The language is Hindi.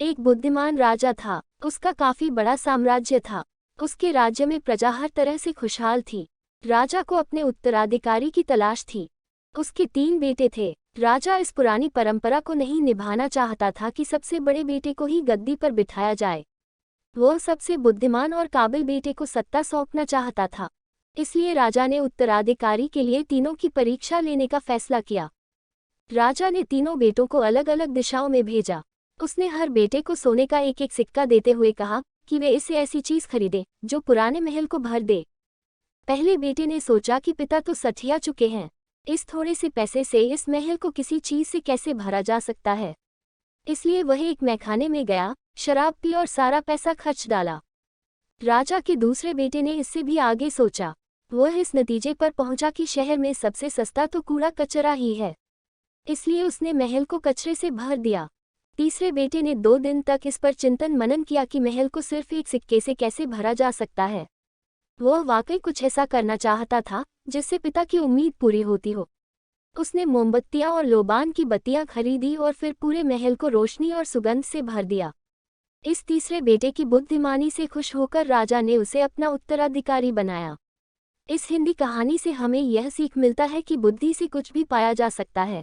एक बुद्धिमान राजा था। उसका काफी बड़ा साम्राज्य था। उसके राज्य में प्रजा हर तरह से खुशहाल थी। राजा को अपने उत्तराधिकारी की तलाश थी। उसके 3 बेटे थे। राजा इस पुरानी परंपरा को नहीं निभाना चाहता था कि सबसे बड़े बेटे को ही गद्दी पर बिठाया जाए। वह सबसे बुद्धिमान और काबिल बेटे को सत्ता सौंपना चाहता था। इसलिए राजा ने उत्तराधिकारी के लिए तीनों की परीक्षा लेने का फैसला किया। राजा ने तीनों बेटों को अलग अलग दिशाओं में भेजा। उसने हर बेटे को सोने का एक एक सिक्का देते हुए कहा कि वे इससे ऐसी चीज खरीदे जो पुराने महल को भर दे। पहले बेटे ने सोचा कि पिता तो सठिया चुके हैं, इस थोड़े से पैसे से इस महल को किसी चीज से कैसे भरा जा सकता है। इसलिए वह एक मैखाने में गया, शराब पी और सारा पैसा खर्च डाला। राजा के दूसरे बेटे ने इससे भी आगे सोचा। वह इस नतीजे पर पहुंचा कि शहर में सबसे सस्ता तो कूड़ा कचरा ही है, इसलिए उसने महल को कचरे से भर दिया। तीसरे बेटे ने 2 दिन तक इस पर चिंतन मनन किया कि महल को सिर्फ एक सिक्के से कैसे भरा जा सकता है। वह वाकई कुछ ऐसा करना चाहता था जिससे पिता की उम्मीद पूरी होती हो। उसने मोमबत्तियां और लोबान की बत्तियां खरीदी और फिर पूरे महल को रोशनी और सुगंध से भर दिया। इस तीसरे बेटे की बुद्धिमानी से खुश होकर राजा ने उसे अपना उत्तराधिकारी बनाया। इस हिंदी कहानी से हमें यह सीख मिलता है कि बुद्धि से कुछ भी पाया जा सकता है।